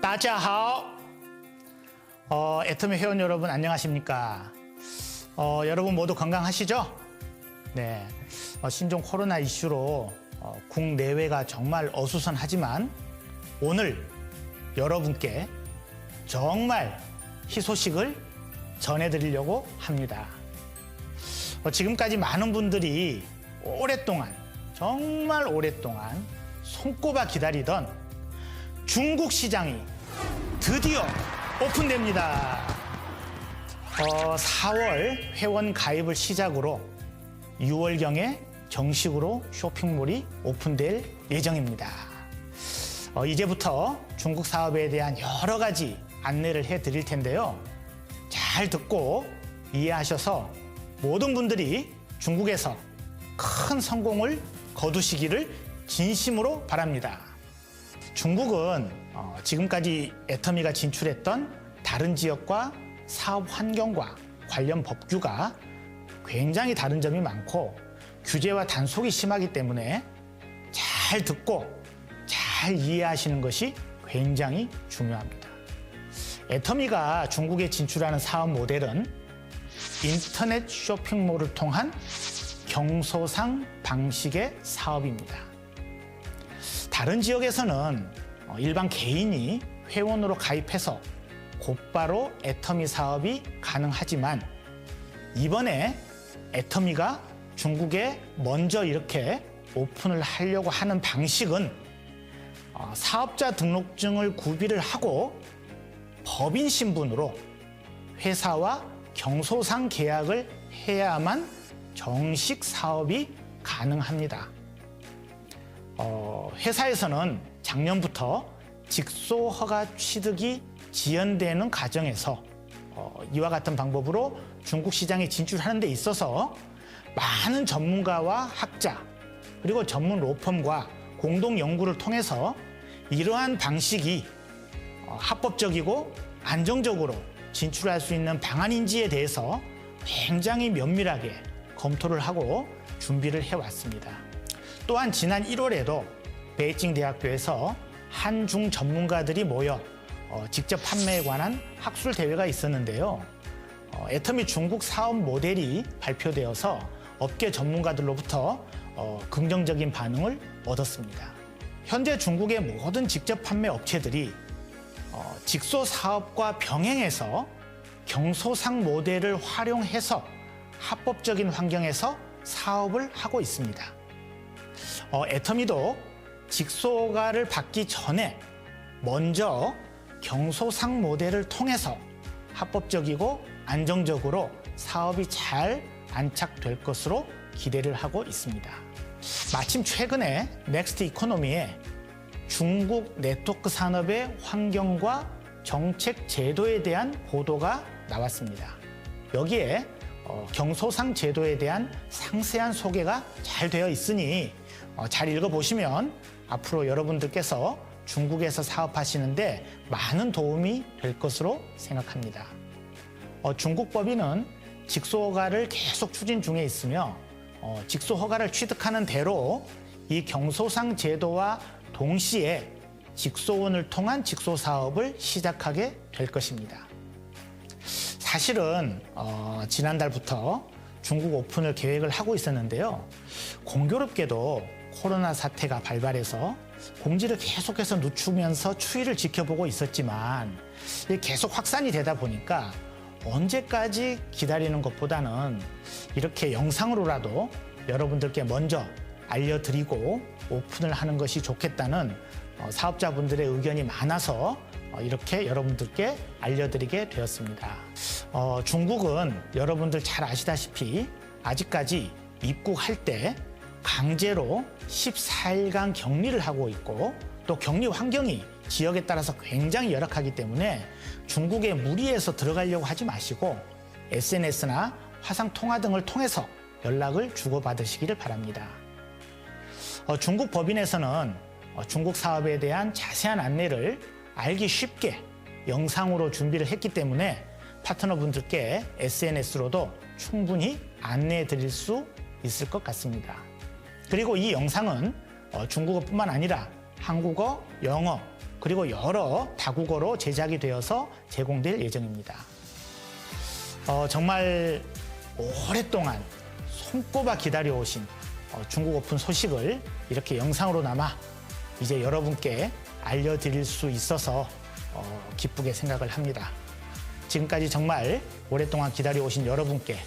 大家好. 애터미 회원 여러분 안녕하십니까? 여러분 모두 건강하시죠? 네. 신종 코로나 이슈로 국내외가 정말 어수선하지만 오늘 여러분께 정말 희소식을 전해드리려고 합니다. 지금까지 많은 분들이 오랫동안, 정말 오랫동안 손꼽아 기다리던 중국 시장이 드디어 오픈됩니다. 4월 회원 가입을 시작으로 6월경에 정식으로 쇼핑몰이 오픈될 예정입니다. 이제부터 중국 사업에 대한 여러 가지 안내를 해드릴 텐데요. 잘 듣고 이해하셔서 모든 분들이 중국에서 큰 성공을 거두시기를 진심으로 바랍니다. 중국은 지금까지 애터미가 진출했던 다른 지역과 사업 환경과 관련 법규가 굉장히 다른 점이 많고 규제와 단속이 심하기 때문에 잘 듣고 잘 이해하시는 것이 굉장히 중요합니다. 애터미가 중국에 진출하는 사업 모델은 인터넷 쇼핑몰을 통한 경소상 방식의 사업입니다. 다른 지역에서는 일반 개인이 회원으로 가입해서 곧바로 애터미 사업이 가능하지만 이번에 애터미가 중국에 먼저 이렇게 오픈을 하려고 하는 방식은 사업자 등록증을 구비를 하고 법인 신분으로 회사와 경소상 계약을 해야만 정식 사업이 가능합니다. 회사에서는 작년부터 직소 허가 취득이 지연되는 과정에서 이와 같은 방법으로 중국 시장에 진출하는 데 있어서 많은 전문가와 학자 그리고 전문 로펌과 공동 연구를 통해서 이러한 방식이 합법적이고 안정적으로 진출할 수 있는 방안인지에 대해서 굉장히 면밀하게 검토를 하고 준비를 해왔습니다. 또한 지난 1월에도 베이징 대학교에서 한중 전문가들이 모여 직접 판매에 관한 학술 대회가 있었는데요. 애터미 중국 사업 모델이 발표되어서 업계 전문가들로부터 긍정적인 반응을 얻었습니다. 현재 중국의 모든 직접 판매 업체들이 직소 사업과 병행해서 경소상 모델을 활용해서 합법적인 환경에서 사업을 하고 있습니다. 애터미도 직소 허가를 받기 전에 먼저 경소상 모델을 통해서 합법적이고 안정적으로 사업이 잘 안착될 것으로 기대를 하고 있습니다. 마침 최근에 넥스트 이코노미에 중국 네트워크 산업의 환경과 정책 제도에 대한 보도가 나왔습니다. 여기에 경소상 제도에 대한 상세한 소개가 잘 되어 있으니 잘 읽어보시면 앞으로 여러분들께서 중국에서 사업하시는데 많은 도움이 될 것으로 생각합니다. 중국 법인은 직소 허가를 계속 추진 중에 있으며 직소 허가를 취득하는 대로 이 경소상 제도와 동시에 직소원을 통한 직소 사업을 시작하게 될 것입니다. 사실은 지난달부터 중국 오픈을 계획을 하고 있었는데요. 공교롭게도 코로나 사태가 발발해서 공지를 계속해서 늦추면서 추이를 지켜보고 있었지만 계속 확산이 되다 보니까 언제까지 기다리는 것보다는 이렇게 영상으로라도 여러분들께 먼저 알려드리고 오픈을 하는 것이 좋겠다는 사업자분들의 의견이 많아서 이렇게 여러분들께 알려드리게 되었습니다. 중국은 여러분들 잘 아시다시피 아직까지 입국할 때 강제로 14일간 격리를 하고 있고 또 격리 환경이 지역에 따라서 굉장히 열악하기 때문에 중국에 무리해서 들어가려고 하지 마시고 SNS나 화상통화 등을 통해서 연락을 주고받으시기를 바랍니다. 중국 법인에서는 중국 사업에 대한 자세한 안내를 알기 쉽게 영상으로 준비를 했기 때문에 파트너분들께 SNS로도 충분히 안내해 드릴 수 있을 것 같습니다. 그리고 이 영상은 중국어뿐만 아니라 한국어, 영어, 그리고 여러 다국어로 제작이 되어서 제공될 예정입니다. 정말 오랫동안 손꼽아 기다려오신 중국 오픈 소식을 이렇게 영상으로나마 이제 여러분께 알려드릴 수 있어서 기쁘게 생각을 합니다. 지금까지 정말 오랫동안 기다려오신 여러분께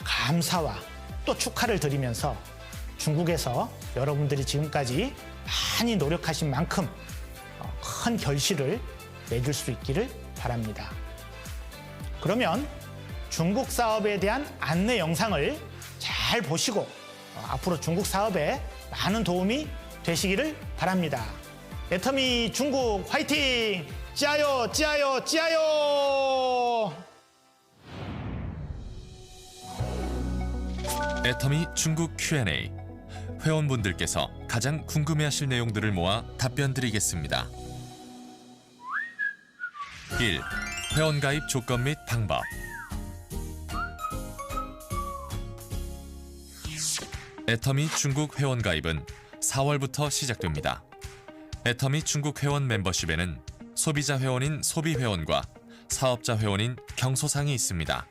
감사와 또 축하를 드리면서 중국에서 여러분들이 지금까지 많이 노력하신 만큼 큰 결실을 맺을 수 있기를 바랍니다. 그러면 중국 사업에 대한 안내 영상을 잘 보시고 앞으로 중국 사업에 많은 도움이 되시기를 바랍니다. 애터미 중국 화이팅! 찌아요, 찌아요, 찌아요! 애터미 중국 Q&A. 회원분들께서 가장 궁금해하실 내용들을 모아 답변 드리겠습니다. 1. 회원가입 조건 및 방법. 애터미 중국 회원가입은 4월부터 시작됩니다. 애터미 중국 회원 멤버십에는 소비자 회원인 소비회원과 사업자 회원인 경소상이 있습니다.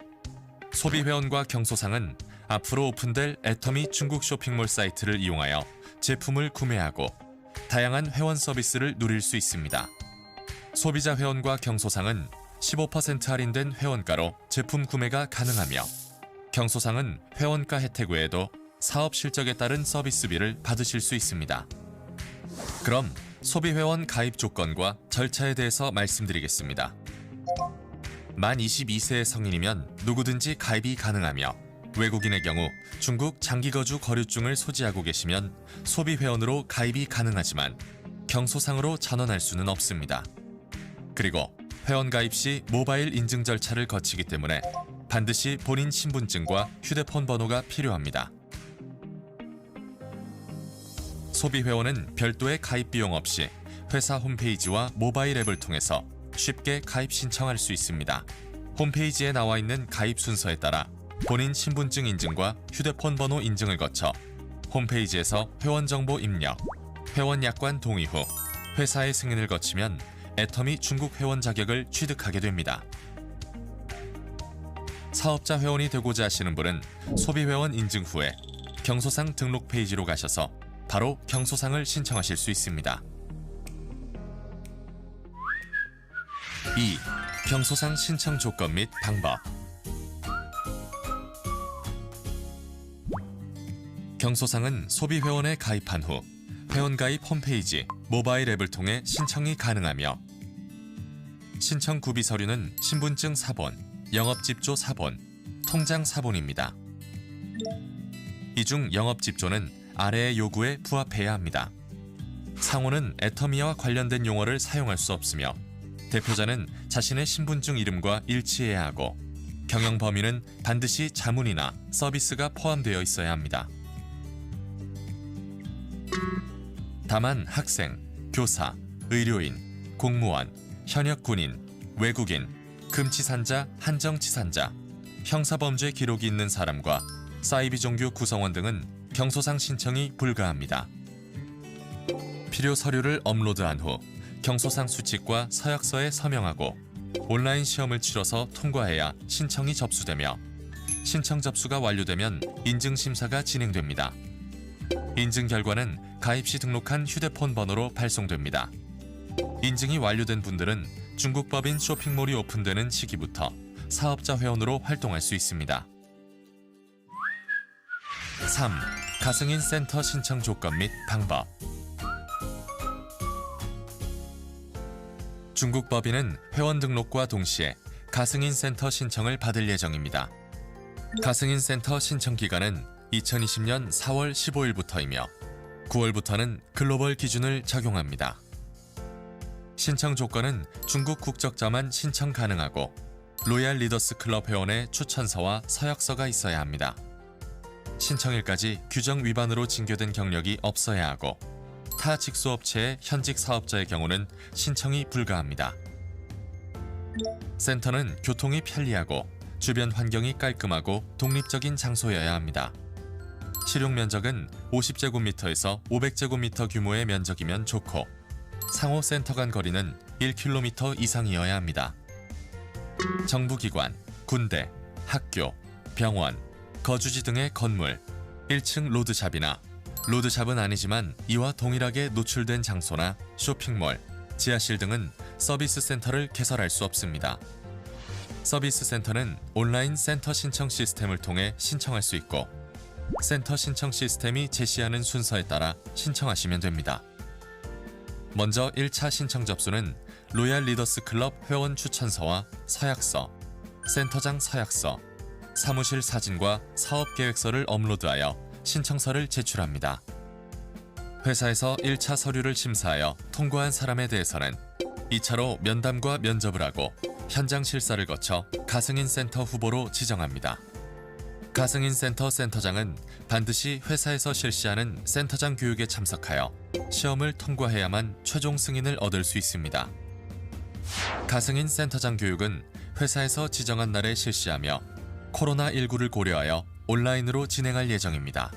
소비회원과 경소상은 앞으로 오픈될 애터미 중국 쇼핑몰 사이트를 이용하여 제품을 구매하고 다양한 회원 서비스를 누릴 수 있습니다. 소비자 회원과 경소상은 15% 할인된 회원가로 제품 구매가 가능하며 경소상은 회원가 혜택 외에도 사업 실적에 따른 서비스비를 받으실 수 있습니다. 그럼 소비회원 가입 조건과 절차에 대해서 말씀드리겠습니다. 만 22세의 성인이면 누구든지 가입이 가능하며 외국인의 경우 중국 장기거주 거류증을 소지하고 계시면 소비회원으로 가입이 가능하지만 경소상으로 전환할 수는 없습니다. 그리고 회원 가입 시 모바일 인증 절차를 거치기 때문에 반드시 본인 신분증과 휴대폰 번호가 필요합니다. 소비회원은 별도의 가입 비용 없이 회사 홈페이지와 모바일 앱을 통해서 쉽게 가입 신청할 수 있습니다. 홈페이지에 나와 있는 가입 순서에 따라 본인 신분증 인증과 휴대폰 번호 인증을 거쳐 홈페이지에서 회원 정보 입력, 회원 약관 동의 후 회사의 승인을 거치면 애터미 중국 회원 자격을 취득하게 됩니다. 사업자 회원이 되고자 하시는 분은 소비회원 인증 후에 경소상 등록 페이지로 가셔서 바로 경소상을 신청하실 수 있습니다. 2. 경소상 신청 조건 및 방법. 경소상은 소비회원에 가입한 후 회원가입 홈페이지, 모바일 앱을 통해 신청이 가능하며 신청 구비 서류는 신분증 사본, 영업집조 사본, 통장 사본입니다. 이 중 영업집조는 아래의 요구에 부합해야 합니다. 상호는 애터미와 관련된 용어를 사용할 수 없으며 대표자는 자신의 신분증 이름과 일치해야 하고 경영 범위는 반드시 자문이나 서비스가 포함되어 있어야 합니다. 다만 학생, 교사, 의료인, 공무원, 현역 군인, 외국인, 금치산자, 한정치산자, 형사범죄 기록이 있는 사람과 사이비 종교 구성원 등은 경소상 신청이 불가합니다. 필요 서류를 업로드한 후 경소상 수칙과 서약서에 서명하고 온라인 시험을 치러서 통과해야 신청이 접수되며 신청 접수가 완료되면 인증 심사가 진행됩니다. 인증 결과는 가입 시 등록한 휴대폰 번호로 발송됩니다. 인증이 완료된 분들은 중국 법인 쇼핑몰이 오픈되는 시기부터 사업자 회원으로 활동할 수 있습니다. 3. 가승인 센터 신청 조건 및 방법. 중국 법인은 회원 등록과 동시에 가승인 센터 신청을 받을 예정입니다. 가승인 센터 신청 기간은 2020년 4월 15일부터이며 9월부터는 글로벌 기준을 적용합니다. 신청 조건은 중국 국적자만 신청 가능하고 로얄 리더스 클럽 회원의 추천서와 서약서가 있어야 합니다. 신청일까지 규정 위반으로 징계된 경력이 없어야 하고 타 직수업체의 현직 사업자의 경우는 신청이 불가합니다. 센터는 교통이 편리하고 주변 환경이 깔끔하고 독립적인 장소여야 합니다. 실용 면적은 50제곱미터에서 500제곱미터 규모의 면적이면 좋고 상호 센터 간 거리는 1km 이상이어야 합니다. 정부기관, 군대, 학교, 병원, 거주지 등의 건물, 1층 로드샵이나 로드샵은 아니지만 이와 동일하게 노출된 장소나 쇼핑몰, 지하실 등은 서비스 센터를 개설할 수 없습니다. 서비스 센터는 온라인 센터 신청 시스템을 통해 신청할 수 있고 센터 신청 시스템이 제시하는 순서에 따라 신청하시면 됩니다. 먼저 1차 신청 접수는 로얄 리더스 클럽 회원 추천서와 서약서, 센터장 서약서, 사무실 사진과 사업 계획서를 업로드하여 신청서를 제출합니다. 회사에서 1차 서류를 심사하여 통과한 사람에 대해서는 2차로 면담과 면접을 하고 현장 실사를 거쳐 가승인 센터 후보로 지정합니다. 가승인 센터 센터장은 반드시 회사에서 실시하는 센터장 교육에 참석하여 시험을 통과해야만 최종 승인을 얻을 수 있습니다. 가승인 센터장 교육은 회사에서 지정한 날에 실시하며 코로나19를 고려하여 온라인으로 진행할 예정입니다.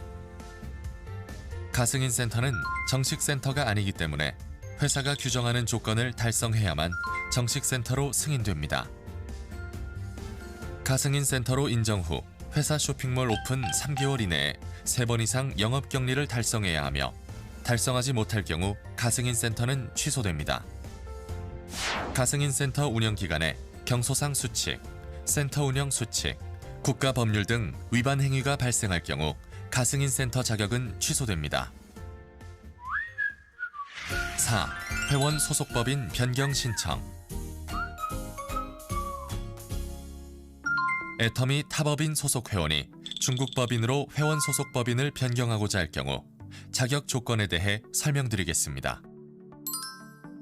가승인 센터는 정식 센터가 아니기 때문에 회사가 규정하는 조건을 달성해야만 정식 센터로 승인됩니다. 가승인 센터로 인정 후 회사 쇼핑몰 오픈 3개월 이내에 3번 이상 영업 격리를 달성해야 하며 달성하지 못할 경우 가승인 센터는 취소됩니다. 가승인 센터 운영 기간에 경소상 수칙, 센터 운영 수칙, 국가 법률 등 위반 행위가 발생할 경우 가승인 센터 자격은 취소됩니다. 4. 회원 소속법인 변경 신청. 애터미 타법인 소속 회원이 중국 법인으로 회원 소속 법인을 변경하고자 할 경우 자격 조건에 대해 설명드리겠습니다.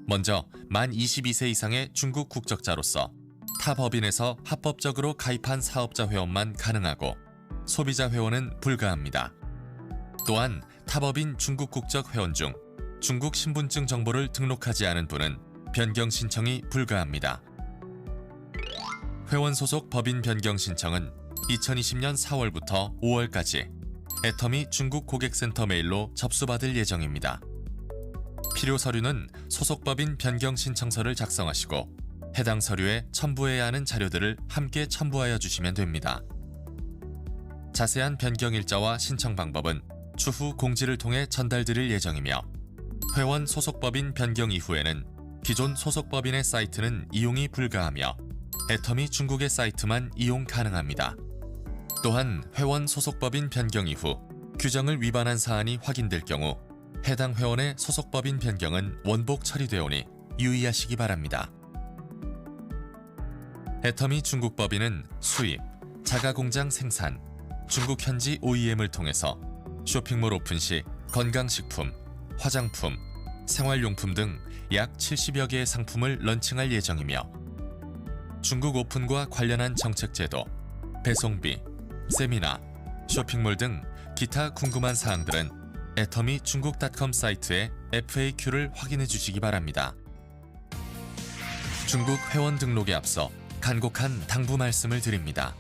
먼저 만 22세 이상의 중국 국적자로서 타 법인에서 합법적으로 가입한 사업자 회원만 가능하고 소비자 회원은 불가합니다. 또한 타법인 중국 국적 회원 중 중국 신분증 정보를 등록하지 않은 분은 변경 신청이 불가합니다. 회원 소속 법인 변경 신청은 2020년 4월부터 5월까지 애터미 중국 고객센터 메일로 접수받을 예정입니다. 필요 서류는 소속 법인 변경 신청서를 작성하시고 해당 서류에 첨부해야 하는 자료들을 함께 첨부하여 주시면 됩니다. 자세한 변경 일자와 신청 방법은 추후 공지를 통해 전달드릴 예정이며 회원 소속법인 변경 이후에는 기존 소속법인의 사이트는 이용이 불가하며 애터미 중국의 사이트만 이용 가능합니다. 또한 회원 소속법인 변경 이후 규정을 위반한 사안이 확인될 경우 해당 회원의 소속법인 변경은 원복 처리되오니 유의하시기 바랍니다. 애터미 중국 법인은 수입, 자가공장 생산, 중국 현지 OEM을 통해서 쇼핑몰 오픈 시 건강식품, 화장품, 생활용품 등 약 70여 개의 상품을 런칭할 예정이며 중국 오픈과 관련한 정책 제도, 배송비, 세미나, 쇼핑몰 등 기타 궁금한 사항들은 애터미 중국.com 사이트의 FAQ를 확인해 주시기 바랍니다. 중국 회원 등록에 앞서 간곡한 당부 말씀을 드립니다.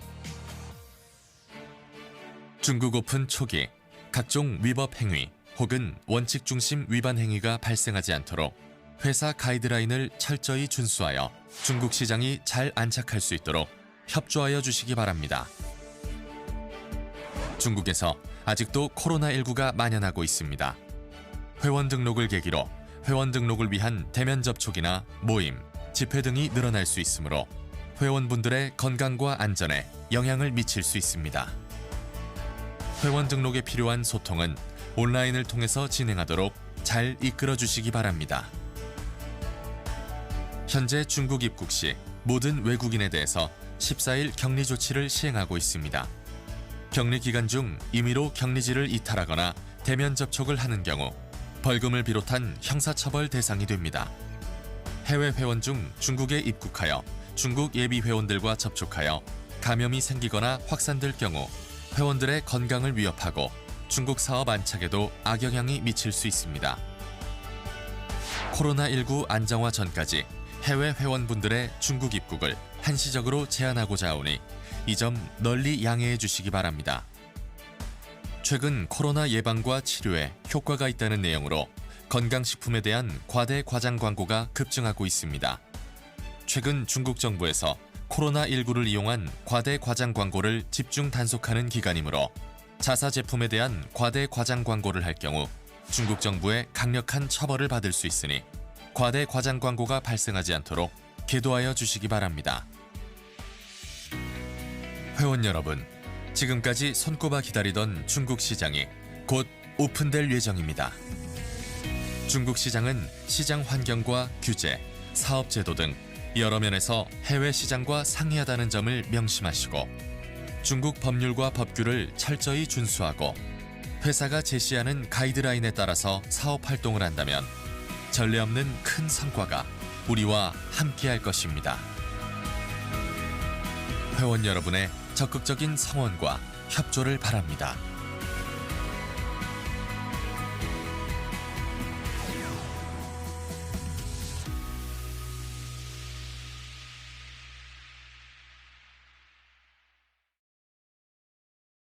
중국 오픈 초기 각종 위법 행위 혹은 원칙 중심 위반 행위가 발생하지 않도록 회사 가이드라인을 철저히 준수하여 중국 시장이 잘 안착할 수 있도록 협조하여 주시기 바랍니다. 중국에서 아직도 코로나19가 만연하고 있습니다. 회원 등록을 계기로 회원 등록을 위한 대면 접촉이나 모임, 집회 등이 늘어날 수 있으므로 회원분들의 건강과 안전에 영향을 미칠 수 있습니다. 회원 등록에 필요한 소통은 온라인을 통해서 진행하도록 잘 이끌어 주시기 바랍니다. 현재 중국 입국 시 모든 외국인에 대해서 14일 격리 조치를 시행하고 있습니다. 격리 기간 중 임의로 격리지를 이탈하거나 대면 접촉을 하는 경우 벌금을 비롯한 형사처벌 대상이 됩니다. 해외 회원 중 중국에 입국하여 중국 예비 회원들과 접촉하여 감염이 생기거나 확산될 경우 회원들의 건강을 위협하고 중국 사업 안착에도 악영향이 미칠 수 있습니다. 코로나19 안정화 전까지 해외 회원분들의 중국 입국을 한시적으로 제한하고자 하오니 이 점 널리 양해해 주시기 바랍니다. 최근 코로나 예방과 치료에 효과가 있다는 내용으로 건강식품에 대한 과대 과장 광고가 급증하고 있습니다. 최근 중국 정부에서 코로나19를 이용한 과대 과장 광고를 집중 단속하는 기간이므로 자사 제품에 대한 과대 과장 광고를 할 경우 중국 정부의 강력한 처벌을 받을 수 있으니 과대 과장 광고가 발생하지 않도록 계도하여 주시기 바랍니다. 회원 여러분, 지금까지 손꼽아 기다리던 중국 시장이 곧 오픈될 예정입니다. 중국 시장은 시장 환경과 규제, 사업 제도 등 여러 면에서 해외 시장과 상이하다는 점을 명심하시고 중국 법률과 법규를 철저히 준수하고 회사가 제시하는 가이드라인에 따라서 사업 활동을 한다면 전례 없는 큰 성과가 우리와 함께할 것입니다. 회원 여러분의 적극적인 성원과 협조를 바랍니다.